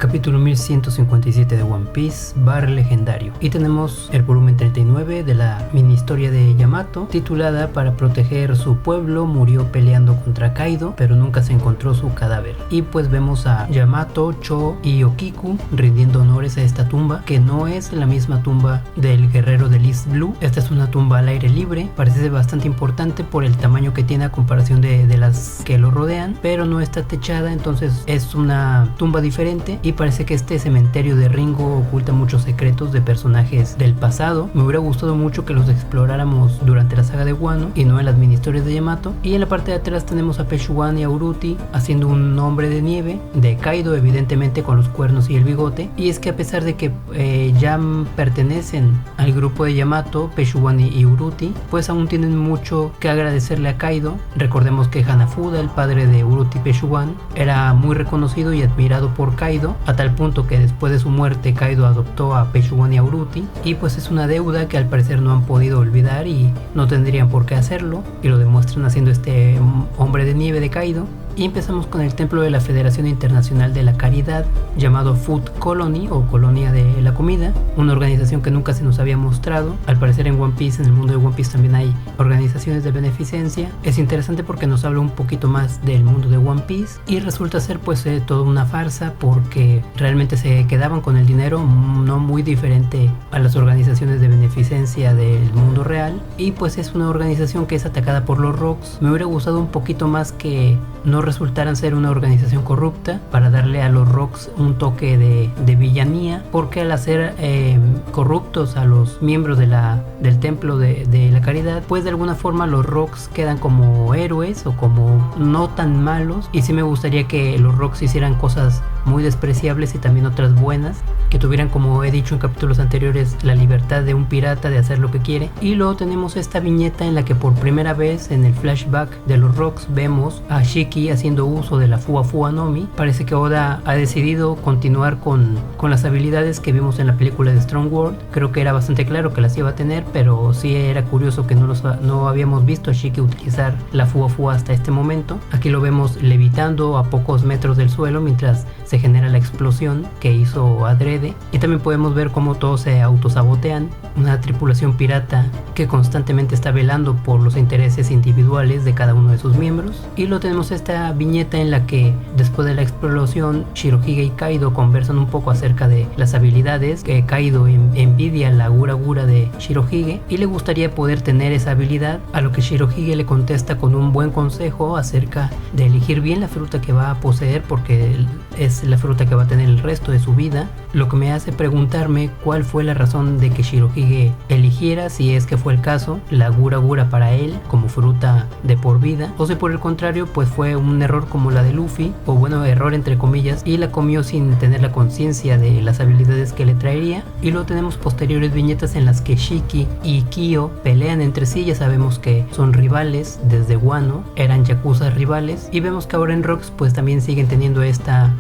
Capítulo 1157 de One Piece, Bar Legendario. Y tenemos el volumen 39 de la mini historia de Yamato, titulada Para proteger su pueblo murió peleando contra Kaido, pero nunca se encontró su cadáver. Y pues vemos a Yamato, Cho y Okiku rindiendo honores a esta tumba, que no es la misma tumba del guerrero del East Blue. Esta es una tumba al aire libre, parece bastante importante por el tamaño que tiene a comparación de las que lo rodean, pero no está techada, entonces es una tumba diferente. Y parece que este cementerio de Ringo oculta muchos secretos de personajes del pasado. Me hubiera gustado mucho que los exploráramos durante la saga de Wano y no en las mini historias de Yamato. Y en la parte de atrás tenemos a Pechugwan y a Uruti haciendo un hombre de nieve, de Kaido evidentemente con los cuernos y el bigote. Y es que a pesar de que ya pertenecen al grupo de Yamato, Pechugwan y Uruti, pues aún tienen mucho que agradecerle a Kaido. Recordemos que Hanafuda, el padre de Uruti y Pechugwan, era muy reconocido y admirado por Kaido, a tal punto que después de su muerte Kaido adoptó a Pechugwan y a Uruti, y pues es una deuda que al parecer no han podido olvidar y no tendrían por qué hacerlo, y lo demuestran haciendo este hombre de nieve de Kaido. Y empezamos con el templo de la Federación Internacional de la Caridad, llamado Food Colony o Colonia de la Comida, una organización que nunca se nos había mostrado. Al parecer en One Piece, en el mundo de One Piece también hay organizaciones de beneficencia. Es interesante porque nos habla un poquito más del mundo de One Piece y resulta ser pues toda una farsa, porque realmente se quedaban con el dinero no muy diferente a las organizaciones de beneficencia del mundo real, y pues es una organización que es atacada por los Rocks. Me hubiera gustado un poquito más que no resultaran ser una organización corrupta, para darle a los Rocks un toque de villanía, porque al hacer corruptos a los miembros del templo de la caridad, pues de alguna forma los Rocks quedan como héroes o como no tan malos. Y sí me gustaría que los Rocks hicieran cosas muy despreciables y también otras buenas, que tuvieran, como he dicho en capítulos anteriores, la libertad de un pirata de hacer lo que quiere. Y luego tenemos esta viñeta en la que por primera vez en el flashback de los Rocks vemos a Shiki haciendo uso de la Fua Fua Nomi. Parece que Oda ha decidido continuar con las habilidades que vimos en la película de Strong World. Creo que era bastante claro que las iba a tener, pero sí era curioso que no habíamos visto a Shiki utilizar la Fua Fua hasta este momento. Aquí lo vemos levitando a pocos metros del suelo mientras se genera la explosión que hizo adrede. Y también podemos ver cómo todos se autosabotean, una tripulación pirata que constantemente está velando por los intereses individuales de cada uno de sus miembros. Y luego tenemos esta viñeta en la que después de la explosión Shirohige y Kaido conversan un poco acerca de las habilidades, que Kaido envidia la Gura Gura de Shirohige y le gustaría poder tener esa habilidad, a lo que Shirohige le contesta con un buen consejo acerca de elegir bien la fruta que va a poseer, porque es la fruta que va a tener el resto de su vida, lo que me hace preguntarme cuál fue la razón de que Shirohige eligiera, si es que fue el caso, la Gura Gura para él como fruta de por vida, o si por el contrario pues fue un error como la de Luffy, o bueno, error entre comillas, y la comió sin tener la conciencia de las habilidades que le traería. Y luego tenemos posteriores viñetas en las que Shiki y Kyo pelean entre sí. Ya sabemos que son rivales desde Wano, eran yakuza rivales, y vemos que ahora en Rocks pues también siguen teniendo esta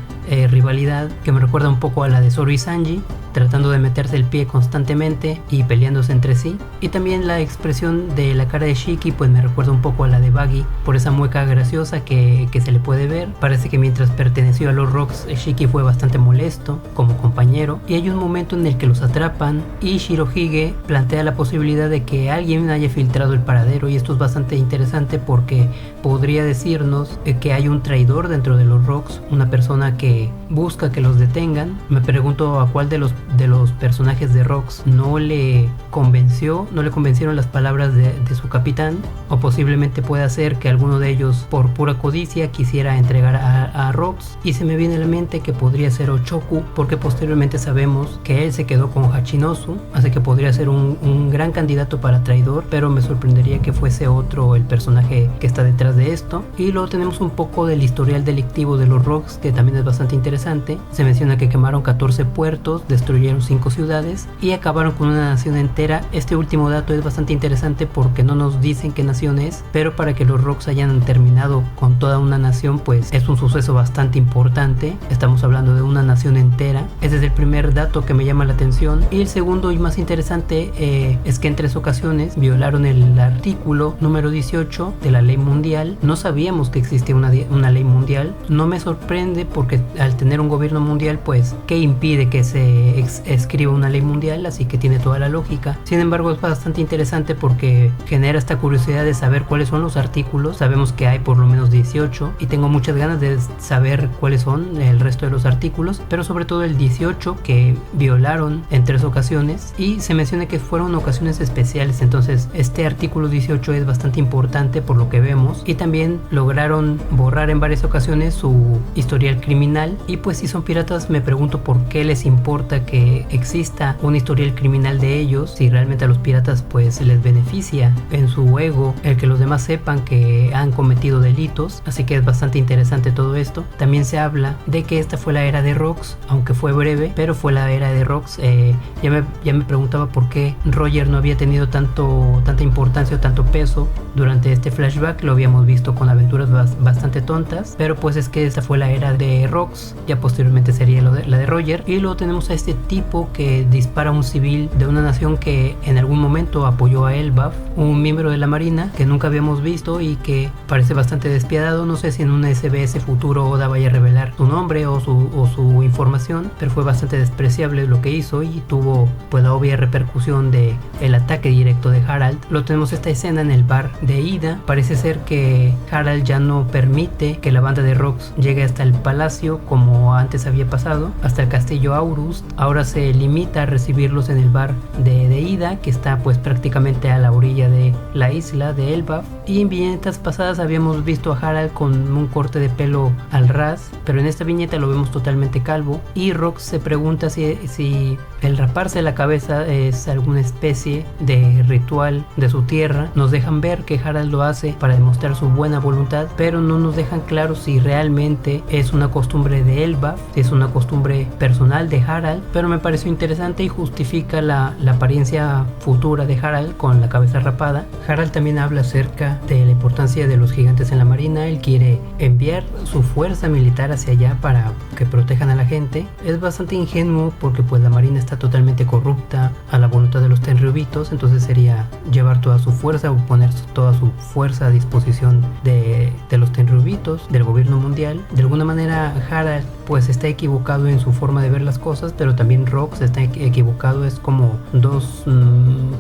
rivalidad que me recuerda un poco a la de Zoro y Sanji, tratando de meterse el pie constantemente y peleándose entre sí. Y también la expresión de la cara de Shiki pues me recuerda un poco a la de Baggy, por esa mueca graciosa que se le puede ver. Parece que mientras perteneció a los Rocks, Shiki fue bastante molesto como compañero, y hay un momento en el que los atrapan y Shirohige plantea la posibilidad de que alguien haya filtrado el paradero, y esto es bastante interesante porque podría decirnos que hay un traidor dentro de los Rocks, una persona que busca que los detengan. Me pregunto a cuál de los personajes de Rocks no le convencieron las palabras de su capitán, o posiblemente pueda ser que alguno de ellos por pura codicia quisiera entregar a Rocks. Y se me viene a la mente que podría ser Ochoku, porque posteriormente sabemos que él se quedó con Hachinosu, así que podría ser un gran candidato para traidor, pero me sorprendería que fuese otro el personaje que está detrás de esto. Y luego tenemos un poco del historial delictivo de los Rocks, que también es bastante interesante. Se menciona que quemaron 14 puertos, destruyeron 5 ciudades y acabaron con una nación entera. Este último dato es bastante interesante porque no nos dicen qué nación es, pero para que los Rocks hayan terminado con toda una nación pues es un suceso bastante importante. Estamos hablando de una nación entera. Ese es el primer dato que me llama la atención. Y el segundo y más interesante es que en 3 ocasiones violaron el artículo número 18 de la ley mundial mundial. No sabíamos que existía una ley mundial. No me sorprende porque al tener un gobierno mundial, pues, ¿qué impide que se escriba una ley mundial? Así que tiene toda la lógica. Sin embargo, es bastante interesante porque genera esta curiosidad de saber cuáles son los artículos. Sabemos que hay por lo menos 18 y tengo muchas ganas de saber cuáles son el resto de los artículos, pero sobre todo el 18 que violaron en 3 ocasiones, y se menciona que fueron ocasiones especiales. Entonces este artículo 18 es bastante importante por lo que vemos, y también lograron borrar en varias ocasiones su historial criminal. Y pues si son piratas, me pregunto por qué les importa que exista un historial criminal de ellos, si realmente a los piratas pues les beneficia en su ego el que los demás sepan que han cometido delitos. Así que es bastante interesante todo esto. También se habla de que esta fue la era de Rox, aunque fue breve, pero fue la era de Rox. Ya me preguntaba por qué Roger no había tenido tanta importancia o tanto peso durante este flashback. Lo habíamos visto con aventuras bastante tontas, pero pues es que esta fue la era de Rox, ya posteriormente sería la de Roger. Y luego tenemos a este tipo que dispara a un civil de una nación que en algún momento apoyó a Elbaf, un miembro de la marina que nunca habíamos visto y que parece bastante despiadado. No sé si en un SBS futuro Oda vaya a revelar su nombre o su información, pero fue bastante despreciable lo que hizo y tuvo pues la obvia repercusión de el ataque directo de Harald. Lo tenemos esta escena en el bar de Ida. Parece ser que Harald ya no permite que la banda de Rox llegue hasta el palacio como antes había pasado, hasta el castillo Aurust. Ahora se limita a recibirlos en el bar de Ida, que está pues prácticamente a la orilla de la isla de Elbaf. Y en viñetas pasadas habíamos visto a Harald con un corte de pelo al ras, pero en esta viñeta lo vemos totalmente calvo, y Rox se pregunta si el raparse la cabeza es alguna especie de ritual de su tierra. Nos dejan ver que Harald lo hace para demostrar su buena voluntad, pero no nos dejan claro si realmente es una costumbre de Elbaf, si es una costumbre personal de Harald. Pero me pareció interesante y justifica la apariencia futura de Harald con la cabeza rapada. Harald también habla acerca de la importancia de los gigantes en la marina. Él quiere enviar su fuerza militar hacia allá para que protejan a la gente. Es bastante ingenuo porque pues la marina está totalmente corrupta a la voluntad de los tenryubitos. Entonces sería llevar toda su fuerza o poner toda su fuerza a disposición de los tenryubitos, del gobierno mundial. De alguna manera Harald pues está equivocado en su forma de ver las cosas, pero también Rox está equivocado. Es como dos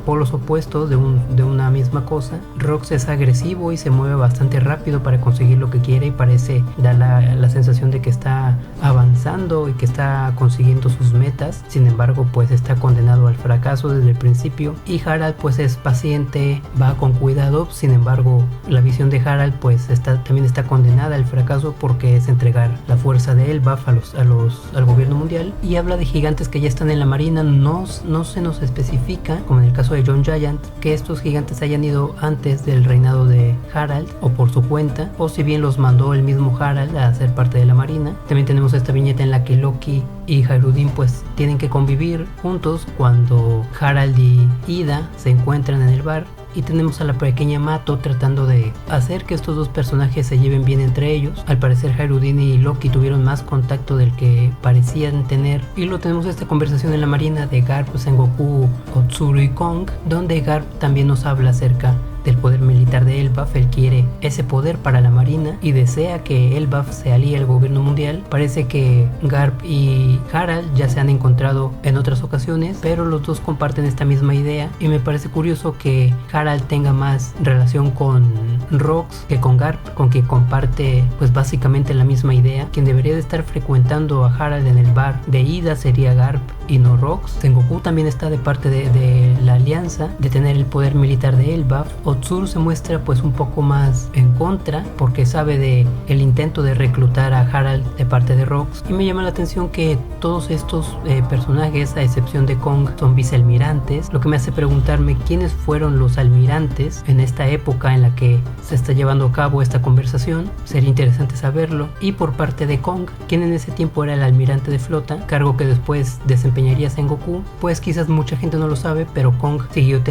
polos opuestos de una misma cosa. Rox es agresivo y se mueve bastante rápido para conseguir lo que quiere, y parece dar la sensación de que está avanzando y que está consiguiendo sus metas. Sin embargo pues está condenado al fracaso desde el principio, y Harald pues es paciente, va con cuidado. Sin embargo la visión de Harald pues también está condenada al fracaso, porque es entregar la fuerza de Elbaf al gobierno mundial. Y habla de gigantes que ya están en la marina. No se nos especifica, como en el caso de John Giant, que estos gigantes hayan ido antes del reinado de Harald o por su cuenta, o si bien los mandó el mismo Harald a ser parte de la marina. También tenemos esta viñeta en la que Loki y Hairudin pues tienen que convivir juntos cuando Harald y Ida se encuentran en el bar. Y tenemos a la pequeña Mato tratando de hacer que estos dos personajes se lleven bien entre ellos. Al parecer Hairudin y Loki tuvieron más contacto del que parecían tener. Y luego tenemos esta conversación en la marina de Garp, Sengoku, Otsuru y Kong, donde Garp también nos habla acerca del poder militar de Elbaf. Él quiere ese poder para la marina y desea que Elbaf se alíe al gobierno mundial. Parece que Garp y Harald ya se han encontrado en otras ocasiones, pero los dos comparten esta misma idea, y me parece curioso que Harald tenga más relación con Rox que con Garp, con quien comparte pues básicamente la misma idea. Quien debería de estar frecuentando a Harald en el bar de Ida sería Garp y no Rox. Sengoku también está de parte de la alianza de tener el poder militar de Elbaf. Otsuru se muestra pues un poco más en contra porque sabe de el intento de reclutar a Harald de parte de Rox, y me llama la atención que todos estos personajes, a excepción de Kong, son vicealmirantes, lo que me hace preguntarme quiénes fueron los almirantes en esta época en la que se está llevando a cabo esta conversación. Sería interesante saberlo. Y por parte de Kong, ¿quién en ese tiempo era el almirante de flota, cargo que después desempeñó desempeñaría Sengoku, pues quizás mucha gente no lo sabe, pero Kong siguió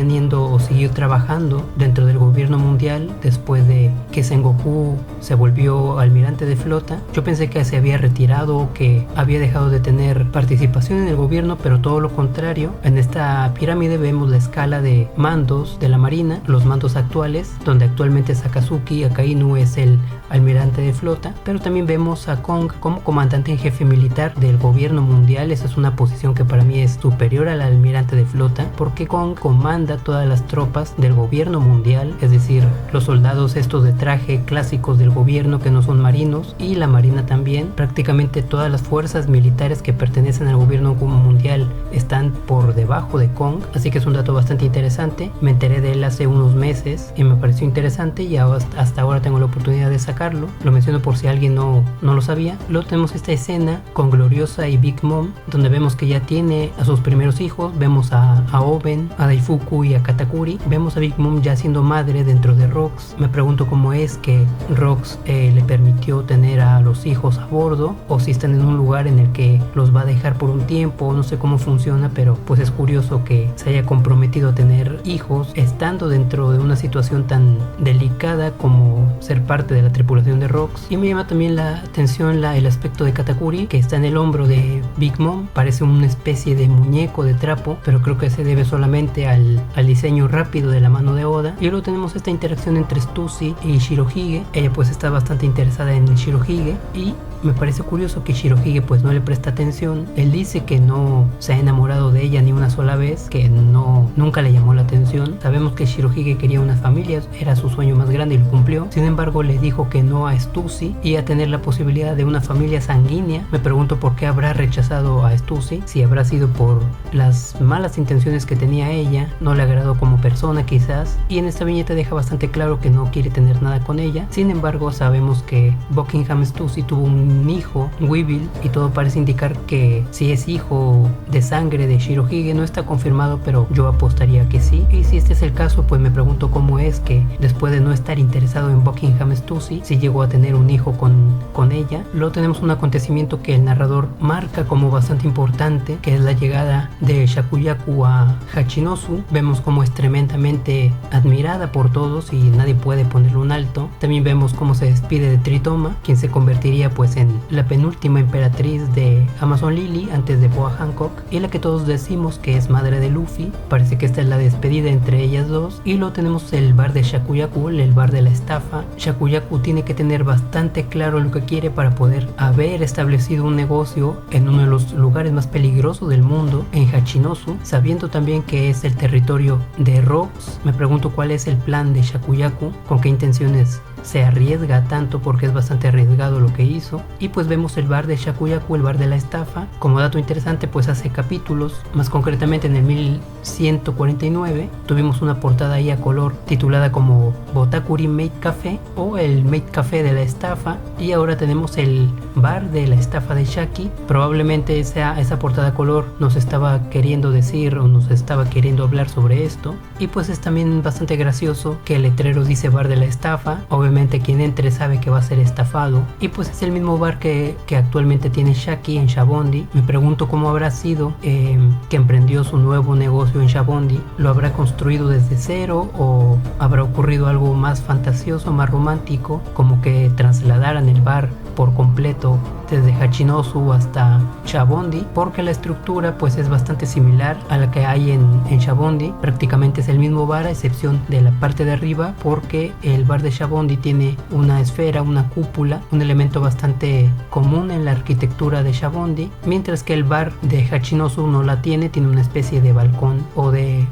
trabajando dentro del gobierno mundial después de que Sengoku se volvió almirante de flota. Yo pensé que se había retirado o que había dejado de tener participación en el gobierno, pero todo lo contrario. En esta pirámide vemos la escala de mandos de la marina, los mandos actuales, donde actualmente Sakazuki Akainu es el almirante de flota, pero también vemos a Kong como comandante en jefe militar del gobierno mundial. Esa es una posición que para mí es superior al almirante de flota, porque Kong comanda todas las tropas del gobierno mundial, es decir, los soldados estos de traje clásicos del gobierno que no son marinos, y la marina también. Prácticamente todas las fuerzas militares que pertenecen al gobierno mundial están por debajo de Kong, así que es un dato bastante interesante. Me enteré de él hace unos meses y me pareció interesante, y hasta ahora tengo la oportunidad de sacarlo. Lo menciono por si alguien no lo sabía. Luego tenemos esta escena con Gloriosa y Big Mom, donde vemos que ya tiene a sus primeros hijos. Vemos a Oben, a Daifuku y a Katakuri. Vemos a Big Mom ya siendo madre dentro de Rox. Me pregunto cómo es que Rox le permitió tener a los hijos a bordo, o si están en un lugar en el que los va a dejar por un tiempo. No sé cómo funciona, pero pues es curioso que se haya comprometido a tener hijos estando dentro de una situación tan delicada como ser parte de la tripulación de Rox. Y me llama también la atención el aspecto de Katakuri, que está en el hombro de Big Mom. Parece una especie de muñeco de trapo, pero creo que se debe solamente al diseño rápido de la mano de Oda. Y luego tenemos esta interacción entre Stussy y Shirohige. Ella pues está bastante interesada en Shirohige, y me parece curioso que Shirohige pues no le presta atención. Él dice que no se ha enamorado de ella ni una sola vez, que nunca le llamó la atención. Sabemos que Shirohige quería una familia, era su sueño más grande y lo cumplió. Sin embargo, le dijo que no a Stussy y a tener la posibilidad de una familia sanguínea. Me pregunto por qué habrá rechazado a Stussy, si habrá sido por las malas intenciones que tenía ella, no le agradó como persona quizás, y en esta viñeta deja bastante claro que no quiere tener nada con ella. Sin embargo, sabemos que Buckingham Stussy tuvo un hijo, Weevil, y todo parece indicar que si es hijo de sangre de Shirohige. No está confirmado, pero yo apostaría que sí. Y si este es el caso, pues me pregunto cómo es que después de no estar interesado en Buckingham Stussy, si llegó a tener un hijo con ella. Luego tenemos un acontecimiento que el narrador marca como bastante importante, que es la llegada de Shakuyaku a Hachinosu. Vemos como es tremendamente admirada por todos y nadie puede ponerle un alto. También vemos cómo se despide de Tritoma, quien se convertiría pues en la penúltima emperatriz de Amazon Lily antes de Boa Hancock, y la que todos decimos que es madre de Luffy. Parece que esta es la despedida entre ellas dos. Y luego tenemos el bar de Shakuyaku, el bar de la estafa. Shakuyaku tiene que tener bastante claro lo que quiere para poder haber establecido un negocio en uno de los lugares más peligrosos del mundo, en Hachinosu, sabiendo también que es el territorio de Rox. Me pregunto cuál es el plan de Shakuyaku, con qué intenciones se arriesga tanto, porque es bastante arriesgado lo que hizo. Y pues vemos el bar de Shakuyaku, el bar de la estafa. Como dato interesante, pues hace capítulos, más concretamente en el 1149, tuvimos una portada ahí a color titulada como Botakuri Maid Café, o el Maid Café de la estafa, y ahora tenemos el bar de la estafa de Shaki. Probablemente esa portada a color nos estaba queriendo decir o nos estaba queriendo hablar sobre esto. Y pues es también bastante gracioso que el letrero dice bar de la estafa. Obviamente quien entre sabe que va a ser estafado, y pues es el mismo bar que actualmente tiene Shaki en Shabondi. Me pregunto cómo habrá sido que emprendió su nuevo negocio en Shabondi. ¿Lo habrá construido desde cero o habrá ocurrido algo más fantasioso, más romántico, como que trasladaran el bar por completo desde Hachinosu hasta Shabondi? Porque la estructura pues es bastante similar a la que hay en Shabondi. Prácticamente es el mismo bar, a excepción de la parte de arriba, porque el bar de Shabondi tiene una esfera, una cúpula, un elemento bastante común en la arquitectura de Shabondi, mientras que el bar de Hachinosu no la tiene una especie de balcón o de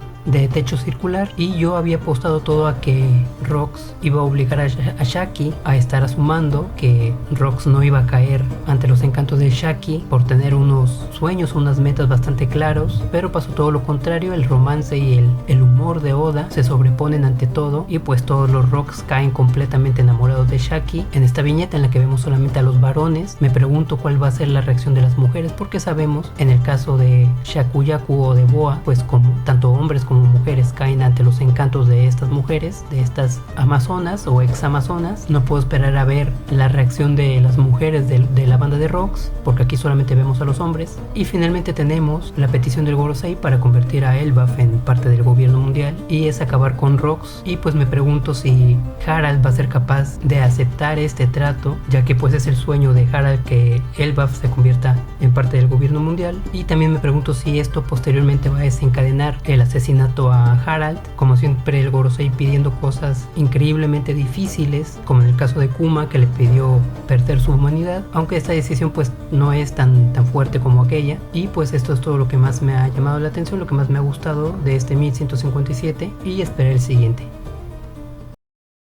techo circular. Y yo había apostado todo a que Rox iba a obligar a Shaki a estar a su mando, que Rox no iba a caer ante los encantos de Shaki por tener unos sueños, unas metas bastante claros, pero pasó todo lo contrario. El romance y el humor de Oda se sobreponen ante todo, y pues todos los Rox caen completamente enamorados de Shaki. En esta viñeta en la que vemos solamente a los varones, me pregunto cuál va a ser la reacción de las mujeres, porque sabemos en el caso de Shakuyaku o de Boa, pues como tanto hombres como como mujeres caen ante los encantos de estas mujeres, de estas amazonas o ex amazonas. No puedo esperar a ver la reacción de las mujeres de la banda de Rox, porque aquí solamente vemos a los hombres. Y finalmente tenemos la petición del Gorosei para convertir a Elbaf en parte del gobierno mundial, y es acabar con Rox. Y pues me pregunto si Harald va a ser capaz de aceptar este trato, ya que pues es el sueño de Harald que Elbaf se convierta en parte del gobierno mundial. Y también me pregunto si esto posteriormente va a desencadenar el asesinato a Harald, como siempre el Gorosei pidiendo cosas increíblemente difíciles, como en el caso de Kuma, que le pidió perder su humanidad, aunque esta decisión pues no es tan fuerte como aquella. Y pues esto es todo lo que más me ha llamado la atención, lo que más me ha gustado de este 1157, y esperé el siguiente.